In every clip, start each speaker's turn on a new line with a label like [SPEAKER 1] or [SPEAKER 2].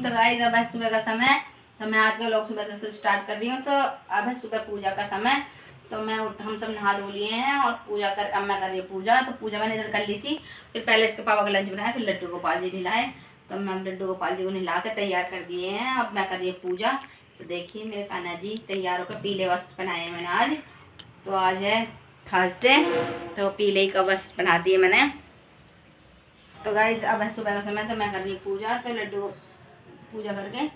[SPEAKER 1] तो गाइस अब है सुबह का समय। तो मैं आज का व्लॉग सुबह से स्टार्ट कर रही हूँ। तो अब है सुबह पूजा का समय। तो हम सब नहा धो लिए हैं और पूजा कर अब मैं कर रही हूँ पूजा। तो पूजा मैंने इधर कर ली थी। फिर पहले इसके पापा का लंच बनाया, फिर लड्डू गोपाल जी नहलाए। तो मैं लड्डू गोपाल जी को नहला के तैयार कर दिए हैं। अब मैं कर रही हूँ पूजा। तो देखिए मेरे कान्हा जी तैयार होकर पीले वस्त्र पहनाए हैं मैंने आज। तो आज है थर्सडे, तो पीले का वस्त्र पहना दिए मैंने। तो गाइस अब है सुबह का समय। तो मैं कर रही हूँ पूजा। तो लड्डू पूजा करके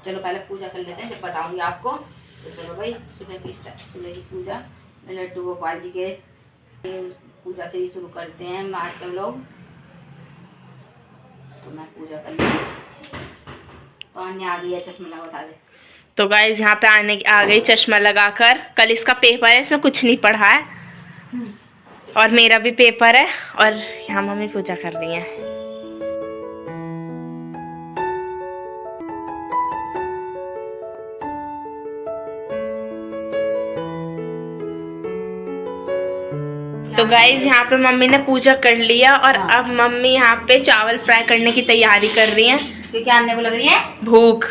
[SPEAKER 1] चलो पहले पूजा कर लेते हैं, जब बताऊंगी आपको। तो चलो भाई सुबह की पूजा लड्डू गोपाल जी के पूजा से ही शुरू करते हैं आज का लोग। तो मैं पूजा कर ली। तो अन्य आ गई है, चश्मा लगा बता दे।
[SPEAKER 2] तो गाइस यहाँ पे आ गई चश्मा लगाकर। कल इसका पेपर है, इसमें कुछ नहीं पढ़ा है और मेरा भी पेपर है। और यहाँ मम्मी पूजा कर रही है। तो गाइस यहाँ पे मम्मी ने पूजा कर लिया और अब मम्मी यहाँ पे चावल फ्राई करने की तैयारी कर रही है।
[SPEAKER 1] क्योंकि आने को लग रही है
[SPEAKER 2] भूख,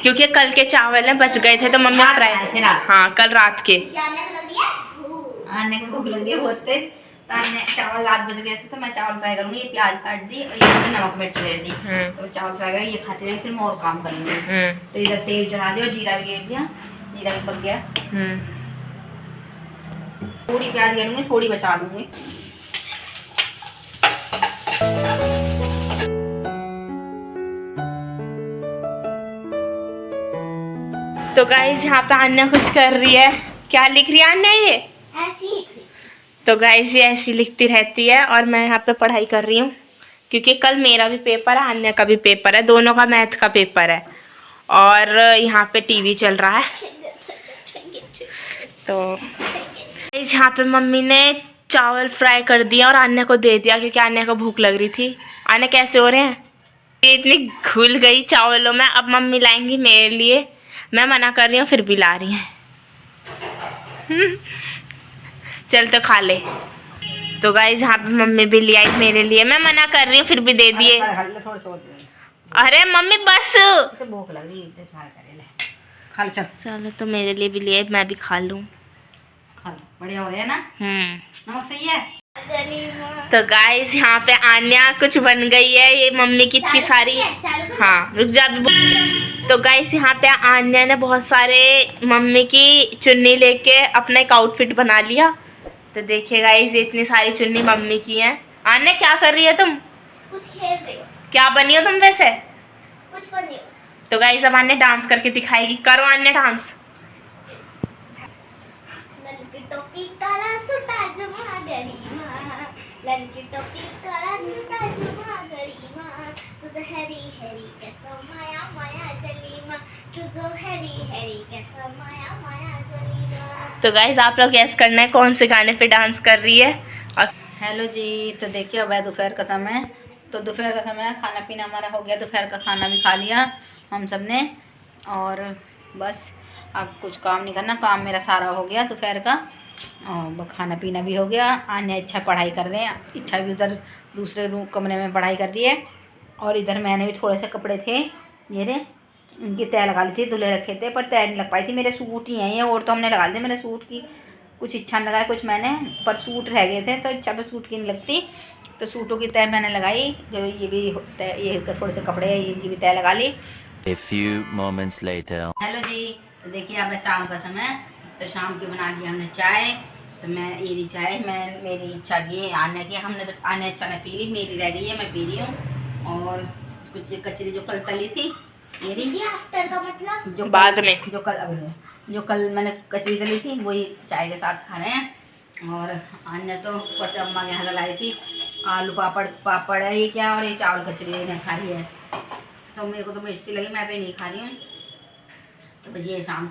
[SPEAKER 2] क्योंकि कल के चावल है बच गए थे तो मम्मी फ्राई थे। हाँ कल रात के
[SPEAKER 1] आने को भूख लग रही है बहुत तेज। तो आने चावल रात बच गए थे तो मैं चावल फ्राई करूंगी। ये प्याज काट दी और ये नमक मिर्च ले दी। तो चावल फ्राई कर ये खाते रहे, फिर मैं और काम करूंगी। तो इधर तेल चढ़ा दिया और जीरा भी गिर दिया। जीरा भी पक गया। थोड़ी प्याज गिरूंगी, थोड़ी बचा लूंगी।
[SPEAKER 2] तो गाइस यहाँ पे अन्या कुछ कर रही है। क्या लिख रही है अन्या? ये
[SPEAKER 3] ऐसी।
[SPEAKER 2] तो गाइस ये ऐसी लिखती रहती है और मैं यहाँ पे पढ़ाई कर रही हूँ क्योंकि कल मेरा भी पेपर है, अन्या का भी पेपर है, दोनों का मैथ का पेपर है। और यहाँ पे टीवी चल रहा है। तो गाइस यहाँ पे मम्मी ने चावल फ्राई कर दिया और अन्या को दे दिया क्योंकि अन्या को भूख लग रही थी। अन्या कैसे हो रहे हैं? ये इतनी घुल गई चावलों में। अब मम्मी लाएंगी मेरे लिए, मैं मना कर रही हूँ फिर भी ला रही हैं। चल तो खा ले। तो गाइस यहाँ पे मम्मी भी ले आई मेरे लिए, मैं मना कर रही हूँ फिर भी दे दिए। अरे मम्मी बस
[SPEAKER 1] भूख लग रही है।
[SPEAKER 2] चलो तो मेरे लिए भी ले, मैं भी खा लूँ।
[SPEAKER 1] खा लो, बढ़िया हो रहे हैं ना। नमक सही है।
[SPEAKER 2] तो गाइस यहाँ पे आन्या कुछ बन गई है। ये मम्मी की इतनी सारी, हाँ रुक जा। तो गाइस यहाँ पे आन्या ने बहुत सारे मम्मी की चुन्नी लेके अपना एक आउटफिट बना लिया। तो देखिए गाइस ये इतनी सारी चुन्नी मम्मी की हैं। आन्या क्या कर रही है तुम?
[SPEAKER 3] कुछ खेल रही हो।
[SPEAKER 2] क्या बनी हो तुम वैसे?
[SPEAKER 3] कुछ बनी हो।
[SPEAKER 2] तो गाइस अब आन्या डांस करके दिखाएगी। करो आन्या डांस।
[SPEAKER 3] ललकी टोपी काला सूटा जमा गरीमा, ललकी टोपी काला सूटा जमा गरीमा, तुझे हरी हरी कैसा माया माया जलीमा, तुझे हरी हरी कैसा माया माया जलीमा।
[SPEAKER 2] तो गाइस आप लोग गैस करना है कौन से गाने पे डांस कर रही है। और
[SPEAKER 1] हेलो जी, तो देखिए अब है दोपहर का समय। तो दोपहर का समय खाना पीना हमारा हो गया। दोपहर का खाना भी खा लिया हम सब ने और बस अब कुछ काम नहीं करना। काम मेरा सारा हो गया दोपहर का और खाना पीना भी हो गया। आने इच्छा पढ़ाई कर रहे हैं। इच्छा भी उधर दूसरे रूम कमरे में पढ़ाई कर रही है। और इधर मैंने भी थोड़े से कपड़े थे ये रे, इनकी तय लगा ली थी, धुले रखे थे पर तय नहीं लग पाई थी। मेरे सूट ही हैं ये, और तो हमने लगा दिए। मेरे सूट की कुछ इच्छा लगाई, कुछ मैंने, पर सूट रह गए थे तो इच्छा पे सूट की नहीं लगती। तो सूटों की तय मैंने लगाई। जो ये भी ये थोड़े से कपड़े हैं इनकी भी तय लगा ली।
[SPEAKER 4] A few moments later.
[SPEAKER 1] Hello जी, तो देखिए अब है शाम का समय। तो शाम की बना ली हमने चाय। तो मैं ये ली चाय, मैं मेरी इच्छा की आने की, हमने तो आने इच्छा ने पी ली, मेरी रह गई है, मैं पी रही हूँ। और कुछ कचरी जो कल तली थी मेरी,
[SPEAKER 3] आफ्टर का मतलब
[SPEAKER 1] जो
[SPEAKER 2] बाद में
[SPEAKER 1] जो कल मैंने कचरी तली थी वही चाय के साथ खा रहे हैं। और अन्य तो ऊपर से अम्मा के यहाँ लाई थी आलू पापड़ है ये क्या, और ये चावल कचरी इन्हें खा रही है। तो मेरे को तो मिर्ची लगी, मैं तो ये नहीं खा रही हूँ। तो बस ये शाम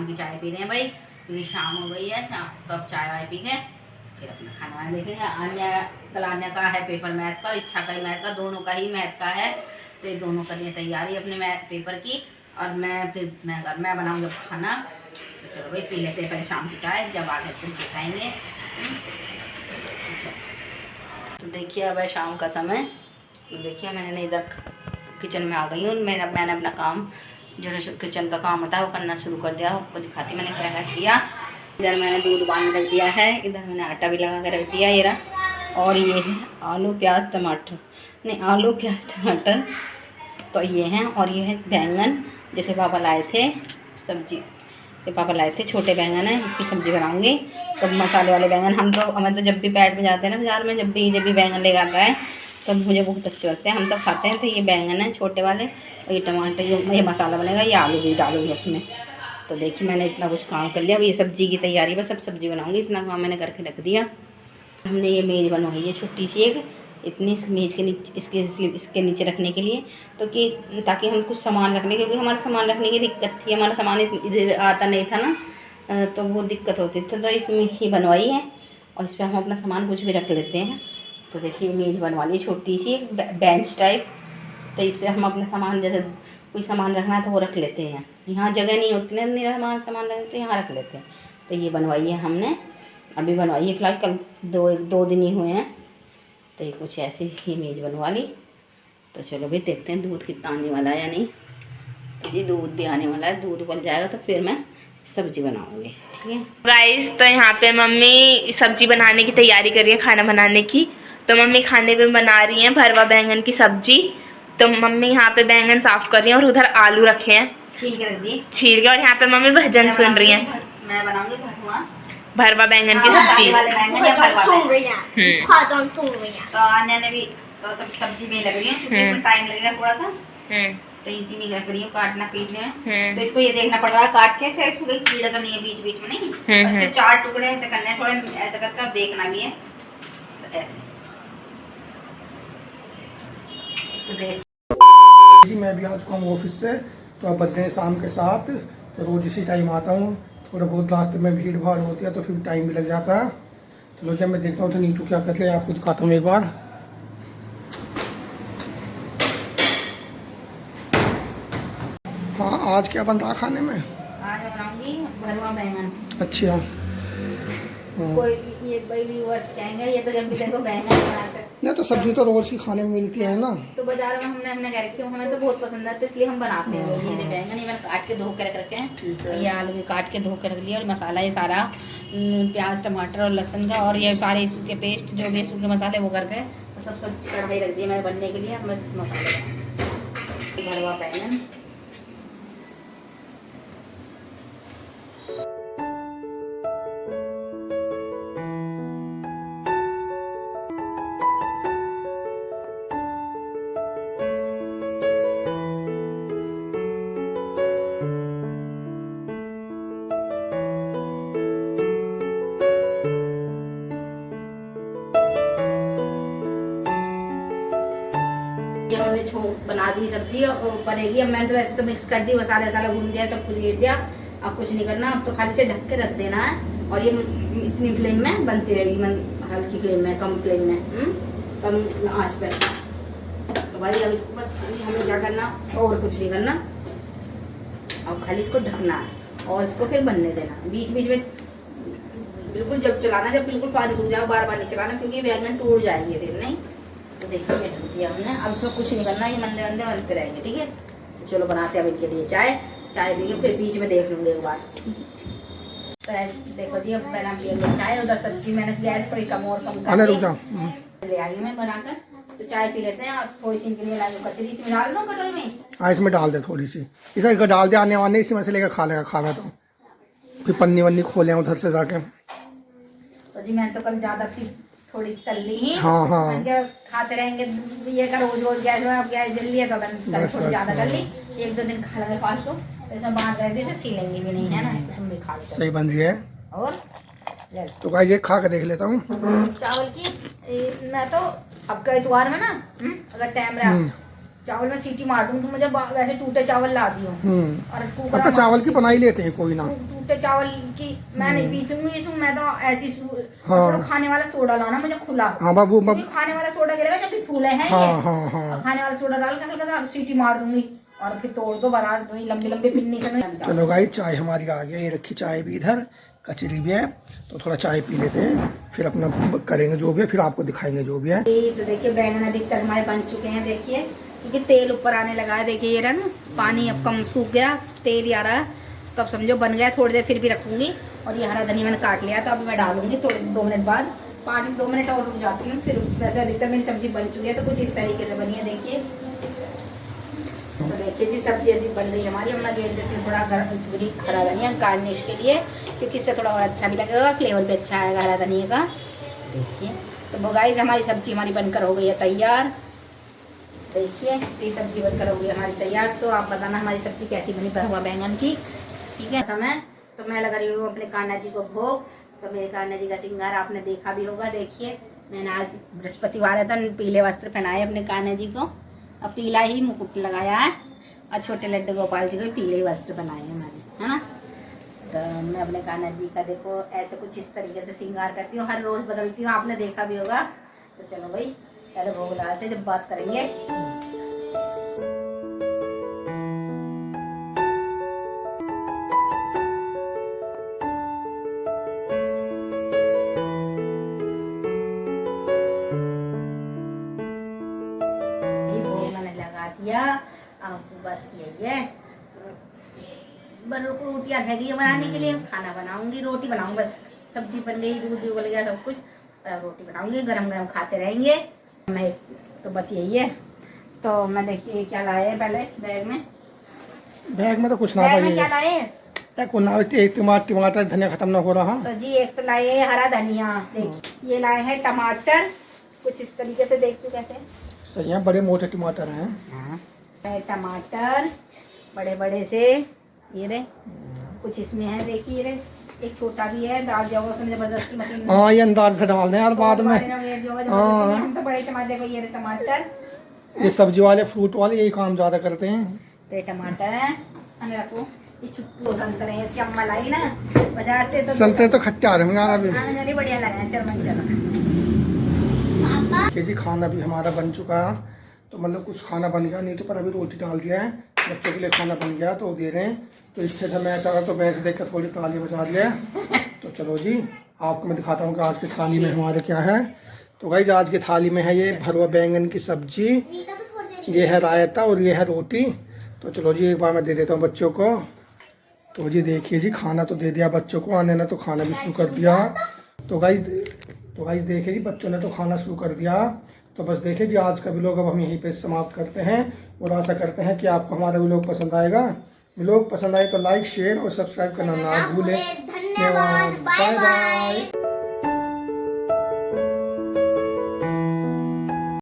[SPEAKER 1] की चाय पी रहे हैं भाई, क्योंकि शाम हो गई है। तो अब चाय वाय पी के फिर अपना खाना वाना देखेंगे। अन्य कल अन्य का है पेपर मैथ का और इच्छा का ही मैथ का, दोनों का ही मैथ का है। तो ये दोनों कर लिए तैयारी अपने मैथ पेपर की। और मैं बनाऊँगी खाना। तो चलो भाई पी लेते हैं पहले शाम की चाय, जब आ गए फिर खाएँगे। तो देखिए अब है शाम का समय। तो देखिए मैंने इधर किचन में आ गई हूँ। मैंने अपना काम जो है किचन का काम होता है वो करना शुरू कर दिया। आपको दिखाती मैंने क्या क्या किया। इधर मैंने दूध उबालने रख दिया है, इधर मैंने आटा भी लगा कर रख दिया ये रहा। और ये है आलू प्याज टमाटर, नहीं आलू प्याज टमाटर तो ये हैं। और ये है बैंगन, जैसे पापा लाए थे सब्जी, ये पापा लाए थे छोटे बैंगन है, इसकी सब्ज़ी बनाऊंगी। तो मसाले वाले बैंगन हमें तो जब भी पैट में जाते हैं ना बाज़ार में, जब भी बैंगन लेकर आता है तो मुझे बहुत अच्छे लगते हैं, हम तो खाते हैं। तो ये बैंगन है छोटे वाले, और ये टमाटर, ये मसाला बनेगा, ये आलू भी डालूंगी उसमें। तो देखिए मैंने इतना कुछ काम कर लिया। अब ये सब्ज़ी की तैयारी, बस सब सब्ज़ी बनाऊँगी, इतना काम मैंने करके रख दिया। हमने ये मेज़ बनवाई है छोटी सी एक, इतनी मेज़ के नीचे इसके नीचे रखने के लिए, तो कि ताकि हम कुछ सामान रखने, क्योंकि हमारा सामान रखने की दिक्कत थी, हमारा सामान इधर आता नहीं था ना, तो वो दिक्कत होती थी। तो इसमें ही बनवाई है और इस पर हम अपना सामान कुछ भी रख लेते हैं। तो देखिए मेज़ बनवा ली छोटी सी बेंच टाइप, तो इस पर हम अपना सामान, जैसे कोई सामान रखना है तो वो रख लेते हैं। यहाँ जगह नहीं होती ना मेरा सामान रखते, तो यहाँ रख लेते हैं। तो ये बनवाई है हमने, अभी बनवाई है फिलहाल, कल दो दिन ही हुए हैं। तो ये कुछ ऐसी ही मेज़ बनवा ली। तो चलो भाई देखते हैं दूध कितना आने वाला है या नहीं। तो जी दूध भी आने वाला है, दूध उबल जाएगा तो फिर मैं सब्ज़ी बनाऊँगी, ठीक है
[SPEAKER 2] गाइस। तो यहाँ पे मम्मी सब्जी बनाने की तैयारी कर रही है, खाना बनाने की। तो मम्मी खाने में बना रही हैं भरवा बैंगन की सब्जी। तो मम्मी यहाँ पे बैंगन साफ कर रही हैं और उधर आलू रखे हैं
[SPEAKER 1] छील के रख दिए,
[SPEAKER 2] छील के। और यहाँ पे मम्मी भजन सुन रही हैं,
[SPEAKER 1] मैं बनाऊँगी
[SPEAKER 2] भरवा बैंगन की सब्जी।
[SPEAKER 1] तो आन्या ने भी तो सब सब्जी में लग रही है, क्योंकि इसमें टाइम लगेगा थोड़ा सा, तो इसी में रख रही हूँ काटना पीटने में। तो इसको ये देखना पड़ रहा है काट के कि इसमें कोई कीड़ा तो नहीं है बीच बीच में, नहीं इसके 4 टुकड़े ऐसे करने हैं, थोड़े ऐसे करके देखना भी है। तो ऐसे इसको देख
[SPEAKER 5] जी मैं भी आ चुका हूँ ऑफिस से। तो अब बज रहे हैं शाम के 7। तो रोज़ इसी टाइम आता हूँ, थोड़ा बहुत रास्ते में भीड़ भाड़ होती है तो फिर टाइम भी लग जाता है। चलो जब मैं देखता हूँ तो नीतू क्या कर रही है आपको दिखाता हूँ एक बार। हाँ आज क्या बन रहा खाने में?
[SPEAKER 1] आज मैं बनाऊंगी भरवा बैंगन।
[SPEAKER 5] अच्छा
[SPEAKER 1] कोई ये भाई व्यूअर्स कहेंगे ये तो जब भी देखो बैंगन बनाते हैं।
[SPEAKER 5] नहीं तो सब्जी तो रोज़ की खाने में मिलती है ना,
[SPEAKER 1] तो बाजार में हमने कह रखी हमें तो बहुत पसंद है, तो इसलिए हम बनाते हैं। ये बैंगन ये मैंने काट के धो के रख रखे हैं,
[SPEAKER 5] ठीक है।
[SPEAKER 1] ये आलू भी काट के धो के रख लिया, और मसाला ये सारा प्याज टमाटर और लहसुन का, और ये सारे सूखे पेस्ट जो भी सूखे मसाले वो करके तो सब कढ़ाई रख दी मैंने बनने के लिए। बस मसाले भरवा बैंगन हमने बना दी सब्जी और बनेगी। अब मैंने तो वैसे तो मिक्स कर दी, मसाले वसाले भून दिया, सब कुछ गिर दिया। अब कुछ नहीं करना, अब तो खाली से ढक के रख देना है, और ये इतनी फ्लेम में बनती रहेगी, हल्की फ्लेम में, कम फ्लेम में, कम आंच पर। तो भाई अब इसको बस हमें क्या करना और कुछ नहीं करना, अब खाली इसको ढकना है और इसको फिर बनने देना। बीच बीच में बिल्कुल जब चलाना, जब बिल्कुल पानी सूख जाए बार बार नहीं चलाना, क्योंकि बैंगन टूट जाएंगे फिर, नहीं। तो देखिए ये ढक दिया हमने, अब इसमें कुछ नहीं करना, ये मंदे मंदे बनते रहेंगे, ठीक है। तो चलो बनाते हैं अब इनके लिए चाय पी के फिर बीच में देख लूँगी एक बार। तो देखो जी अब मैंने लिया चाय, उधर सब्जी मैंने गैस थोड़ी कम ले आई मैं बनाकर। तो चाय पी लेते हैं, और थोड़ी सी इनके लिए लाई कचरी इसमें डाल दो कटोरी में।
[SPEAKER 5] हाँ इसमें डाल दे थोड़ी सी, इसे डाल दे, आने वाने इसी में से लेकर खा लेगा खाना। तो फिर पन्नी वन्नी खोले उधर से जाके।
[SPEAKER 1] तो जी मैंने तो कल ज़्यादा सी थोड़ी तल ली ही।
[SPEAKER 5] हाँ
[SPEAKER 1] खाते रहेंगे ये का रोज रोज गैस में, अब गैस जल लिया तो मैंने थोड़ी ज़्यादा कर ली, 1-2 दिन खा लगे फालतू, तो इसमें बांध रहे थे, सीलेंगे भी नहीं है ना, हम भी खा लेते।
[SPEAKER 5] सही बन रही है।
[SPEAKER 1] और
[SPEAKER 5] तो गाइस ये खा के देख लेता हूँ
[SPEAKER 1] चावल की। मैं तो अब का इतवार में ना अगर टाइम रहा चावल में सीटी मार दूँ, तो मुझे वैसे टूटे चावल ला दियो, और कुकर में
[SPEAKER 5] चावल की बना ही लेते हैं कोई ना,
[SPEAKER 1] टूटे चावल की मैं नहीं पीसूंगी, मैं तो ऐसी खाने वाला सोडा लाना मुझे खुला। हाँ बाबू, खाने वाला सोडा गिरेगा जब भी फूले हैं, खाने वाला सोडा डाल के हल्का सीटी मार दूंगी, और फिर तोड़ दो बना लंबी लंबी पिन्नी से।
[SPEAKER 5] चलो गाइस चाय हमारी आ गई, ये रखी चाय भी इधर, कचरी भी है, तो थोड़ा चाय पी लेते हैं, फिर अपना करेंगे जो भी है, फिर आपको दिखाएंगे जो भी है।
[SPEAKER 1] तो देखिए बैंगन अधिकतर हमारे बन चुके हैं, देखिए क्योंकि तेल ऊपर आने लगा है। देखिए ये रहा ना, पानी अब कम सूख गया, तेल ही आ रहा है, तो अब समझो बन गया। थोड़ी देर फिर भी रखूँगी। और ये हरा धनिया मैंने काट लिया, तो अब मैं डालूंगी थोड़े 2 मिनट बाद, 2 मिनट और रुक जाती हूँ। फिर वैसे अधिकतर मेरी सब्जी बन चुकी है, तो कुछ इस तरीके से बनी है। देखिए, तो देखिए जी सब्जी अभी बन गई हमारी। अब मैं घेर देती हूँ थोड़ा पूरी हरा धनिया गार्निश के लिए, क्योंकि इससे थोड़ा और अच्छा भी लगेगा, फ्लेवर भी अच्छा आएगा हरा धनिया का। देखिए, तो गाइस हमारी सब्जी हमारी बनकर हो गई है तैयार। देखिए, ये सब्जी बनकर हो गई हमारी तैयार। तो आप बताना हमारी सब्जी कैसी बनी भरवा बैंगन की। ठीक है, समय तो मैं लगा रही हूँ अपने कान्हा जी को भोग। तो मेरे कान्हा जी का श्रृंगार आपने देखा भी होगा। देखिए, मैंने आज बृहस्पतिवार है तो पीले वस्त्र पहनाए अपने कान्हा जी को, और पीला ही मुकुट लगाया है, और छोटे लड्डू गोपाल जी को पीले ही वस्त्र बनाए हैं मैंने, है ना। तो मैं अपने कान्हा जी का देखो ऐसे कुछ इस तरीके से श्रृंगार करती हूँ, हर रोज़ बदलती हूँ, आपने देखा भी होगा। तो चलो भाई पहले भोग डालते जब बात करेंगे। दिया, अब बस यही है, रोटियां रह गई बनाने के लिए, खाना बनाऊंगी, रोटी बनाऊंगी बस। सब्जी बन गई, दूध भी उबल गया, सब कुछ, रोटी बनाऊंगी, गरम गरम खाते रहेंगे। मैं तो बस यही है। तो मैं देखिए क्या लाए हैं पहले बैग में तो कुछ ना भाई, क्या लाए एक टमाटर धनिया खत्म ना हो रहा। तो जी एक तो लाए हरा धनिया, देखिए ये लाए हैं टमाटर कुछ इस तरीके से, देखते कैसे सही है, बड़े मोटे टमाटर हैं। टमाटर बड़े बड़े से, ये रे कुछ इसमें है, देखिए रे एक छोटा भी है, डाल दिया उसने जबरदस्ती मशीन में। हाँ, ये अंदाज से डाल दें यार बाद में। हाँ, हम तो बड़े टमाटर को, ये रे टमाटर, ये सब्जी वाले फ्रूट वाले यही काम ज्यादा करते हैं। तो ये टमाटर है, रखो। ये छुट्टू संतरे हैं, इसकी अम्मा लाई ना बाजार से, तो संतरे तो खट्टे आ रहे होंगे यार अभी, बढ़िया लगे। चलो जी, खाना भी हमारा बन चुका है। तो मतलब कुछ खाना बन गया, नहीं तो पर अभी रोटी डाल दिया है, बच्चों के लिए खाना बन गया तो दे रहे हैं। तो इससे जब मैं चाहा तो भैंस देख कर थोड़ी ताली बजा दिया। तो चलो जी, आपको मैं दिखाता हूँ कि आज की थाली में हमारे क्या है। तो गाइस आज की थाली में है ये भरवा बैंगन की सब्जी, ये है रायता और ये है रोटी। तो चलो जी एक बार मैं दे देता हूँ बच्चों को। तो जी देखिए जी, खाना तो दे दिया बच्चों को, आने ने तो खाना भी शुरू कर दिया। तो गाइस देखिए जी, बच्चों ने तो खाना शुरू कर दिया। तो बस देखिए जी, आज का व्लॉग अब हम यहीं पे समाप्त करते हैं, और आशा करते हैं कि आपको हमारा व्लॉग पसंद आएगा। व्लॉग पसंद आए तो लाइक शेयर और सब्सक्राइब करना ना भूलें। धन्यवाद, बाय बाय।